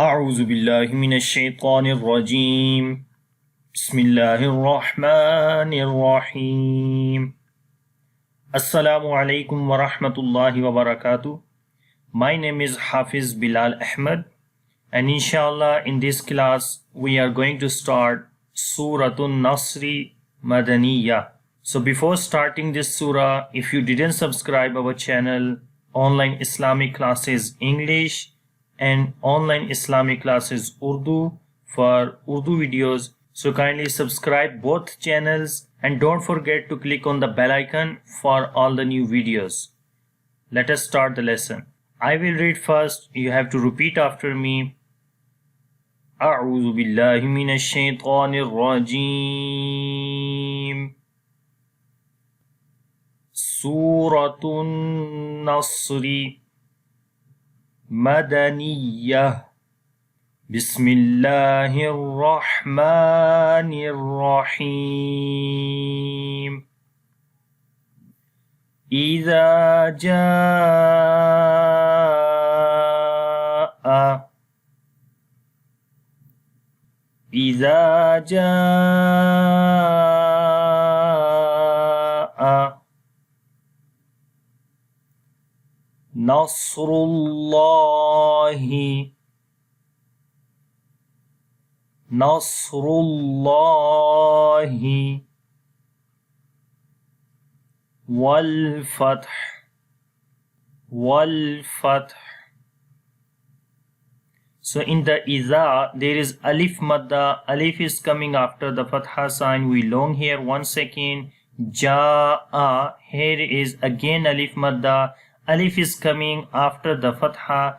أعوذ بالله من الشيطان الرجيم بسم الله الرحمن الرحيم Assalamu alaikum wa rahmatullahi wa barakatuh. My name is Hafiz Bilal Ahmed, and inshallah in this class we are going to start Surah An-Nasr Madaniyah. So before starting this surah, if you didn't subscribe our channel Online Islamic Classes English and Online Islamic Classes Urdu for Urdu videos, so kindly subscribe both channels and don't forget to click on the bell icon for all the new videos. Let us start the lesson. I will read first. You have to repeat after me. أعوذ بالله من الشيطان الرجيم سورة النصر مدنية بسم الله الرحمن الرحيم إذا جاء نصر الله والفتح. So in the Iza there is Alif Madda. Alif is coming after the Fatha sign. We long here 1 second. Ja'a, here is again Alif Madda. Alif is coming after the Fatha,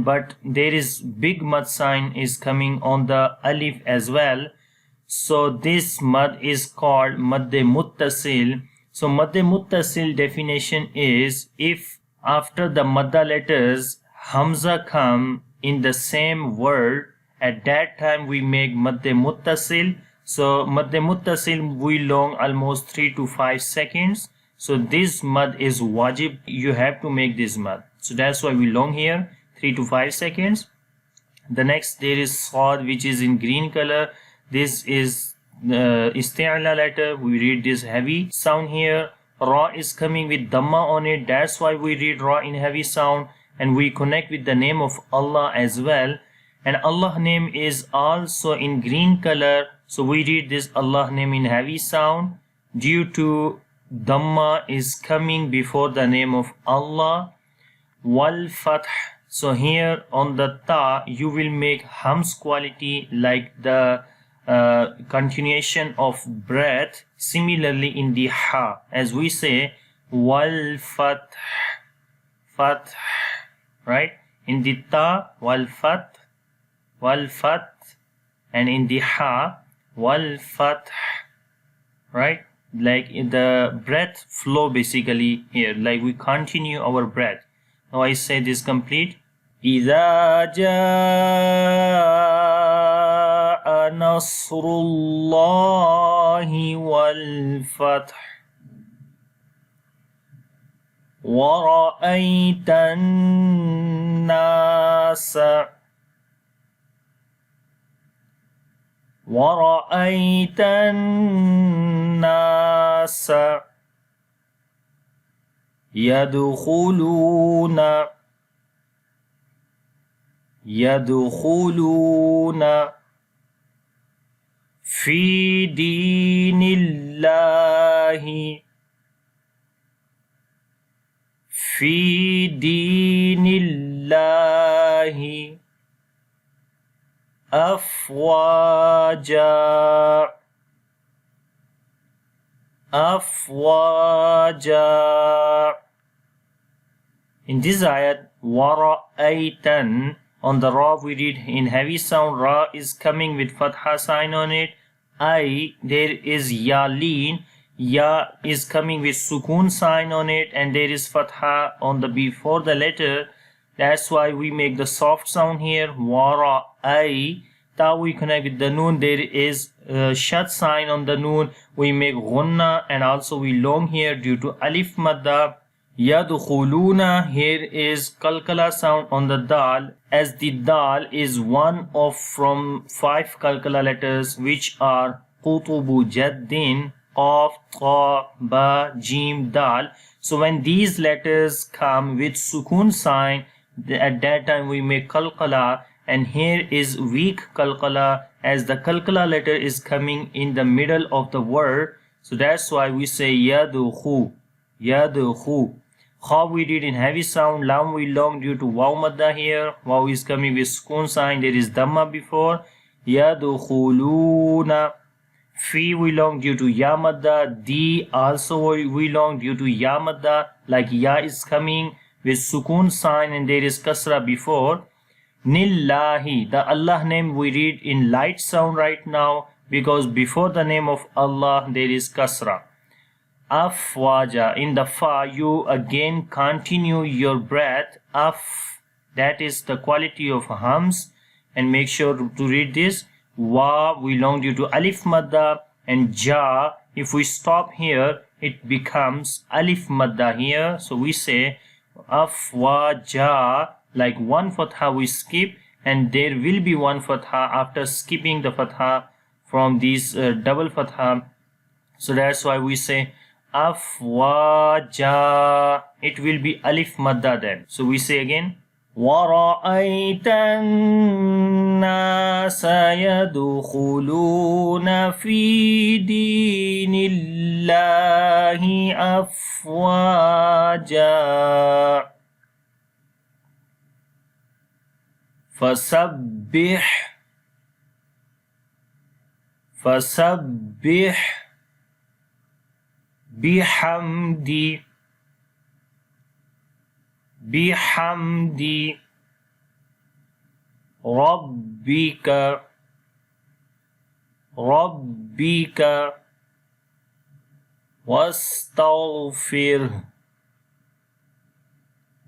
but there is big mad sign is coming on the Alif as well. So this mad is called Madde Muttasil. So Madde Muttasil definition is if after the Madda letters Hamza come in the same word, at that time we make Madde Muttasil. So Madde Muttasil we long almost 3 to 5 seconds. So this mad is wajib. You have to make this mad. So that's why we long here 3 to 5 seconds. The next there is Sad, which is in green color. This is Isti'la letter. We read this heavy sound here. Ra is coming with Dhamma on it. That's why we read Ra in heavy sound. And we connect with the name of Allah as well. And Allah name is also in green color. So we read this Allah name in heavy sound due to Dhamma is coming before the name of Allah. Wal Fath. So here on the Ta you will make Hams quality like the continuation of breath. Similarly in the Ha, as we say Wal Fath, Fath, right? In the Ta Wal Fath, and in the Ha Wal Fath, right? Like in the breath flow basically here, like we continue our breath. Now I say this complete. إذا جاء نصر الله والفتح ورأيت الناس يدخلون في دين الله أفواجا. In this ayat, wara'aytan, on the Ra we read in heavy sound. Ra is coming with Fatha sign on it. There is Yalin. Ya is coming with Sukun sign on it, and there is Fatha on the before the letter. That's why we make the soft sound here. Wara'ay. Ta we connect with the Noon. There is Shad sign on the Noon. We make Ghunna, and also we long here due to Alif Madda. Yadkhuluna, here is kalkala sound on the dal, as the dal is one of from 5 kalkala letters which are qutubu jaddin, qaf, ta, ba, jim, dal. So when these letters come with sukun sign, at that time we make kalkala, and here is weak kalkala as the kalkala letter is coming in the middle of the word. So that's why we say yadukhu, yadukhu. Kha we did in heavy sound, lam we long due to waw madda here. Waw is coming with sukun sign, there is dhamma before. Yadkhuluna. Fi we long due to ya madda. Di also we long due to ya madda, like ya is coming with sukun sign and there is kasra before. Nillahi, the Allah name we read in light sound right now because before the name of Allah there is kasra. Afwaja, in the fa you again continue your breath. Af, that is the quality of hums, and make sure to read this. Wa we long due to alif madda, and ja, if we stop here it becomes alif madda here. So we say afwaja, like one fatha we skip, and there will be one fatha after skipping the fatha from these double fatha. So that's why we say afwaja, it will be alif madda then. So we say again, وَرَأَيْتَ النَّاسَ يَدْخُلُونَ فِي دِينِ اللَّهِ أَفْوَاجًا فَسَبِّحْ بِحَمْدِ رَبِّكَ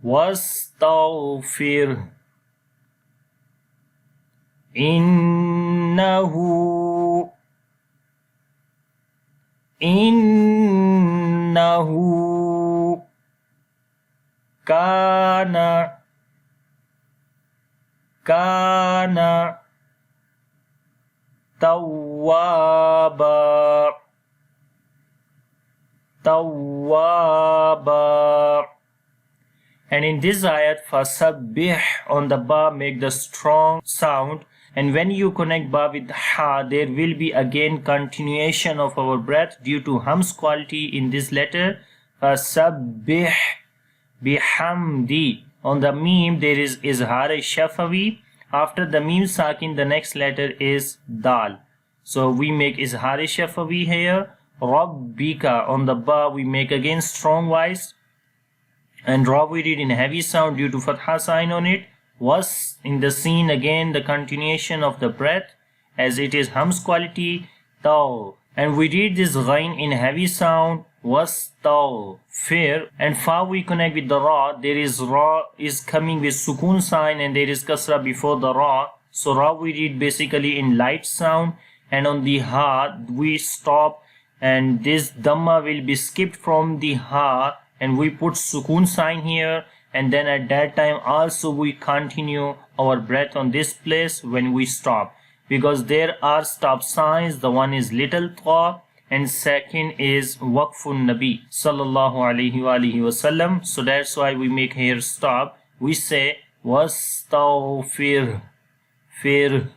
وَاسْتَغْفِرْ إِنَّهُ كان توابا. And in this ayat, fasabbih on the ba make the strong sound, and when you connect ba with ha, there will be again continuation of our breath due to hums quality in this letter. Fasabbih bihamdi. On the meme there is izhar shafawi. After the meme sakin, the next letter is dal. So we make izhar shafawi here. Rabbika, on the ba we make again strong voice, and ra we read in heavy sound due to fatha sign on it. Was in the scene again the continuation of the breath as it is hums quality. Taw, and we read this ghain in heavy sound. Was taw fair, and fa we connect with the ra. There is ra is coming with sukun sign and there is kasra before the ra. So ra we read basically in light sound, and on the ha we stop, and this dhamma will be skipped from the ha, and we put sukun sign here, and then at that time also we continue our breath on this place when we stop, because there are stop signs. The one is little ta, and second is waqfun nabi sallallahu alaihi wasallam. So that's why we make here stop. We say wastaghfir, fir.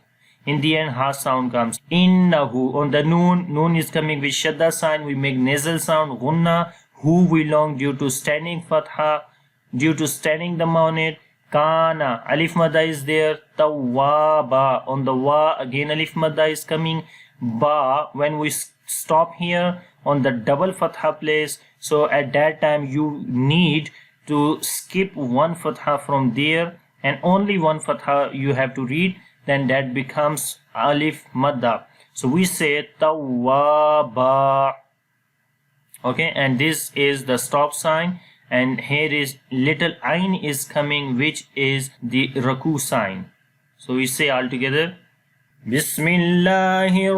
In the end ha sound comes. Innahu, on the noon is coming with shadda sign, we make nasal sound. Gunna, who we long due to standing fatha, due to standing the on it. Kana, alif madda is there. Tawwaba, on the wa again alif madda is coming. Ba, when we stop here on the double fatha place, so at that time you need to skip one fatha from there, and only one fatha you have to read, then that becomes alif madda. So we say tawwaba. Okay, and this is the stop sign, and here is little ain is coming, which is the raku sign. So we say all together, Bismillahir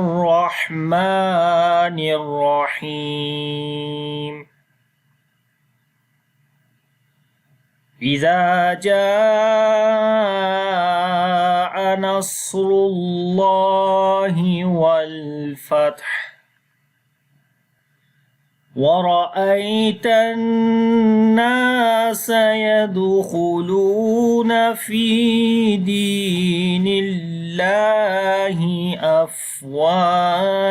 Rahmanir Rahim. إذا جاء نصر الله والفتح ورأيت الناس يدخلون في دين الله أفواجا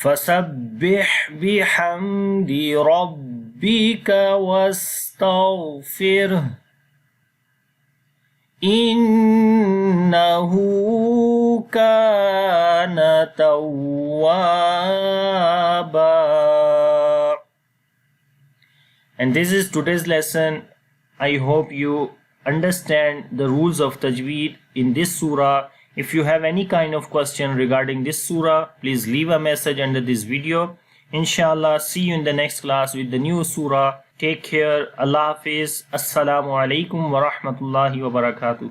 فسبح بحمد ربك واستغفره إنه كان توابا. And this is today's lesson. I hope you understand the rules of Tajweed in this surah. If you have any kind of question regarding this surah, please leave a message under this video. Inshallah, see you in the next class with the new surah. Take care. Allah Hafiz. Assalamu alaikum wa rahmatullahi wa barakatuh.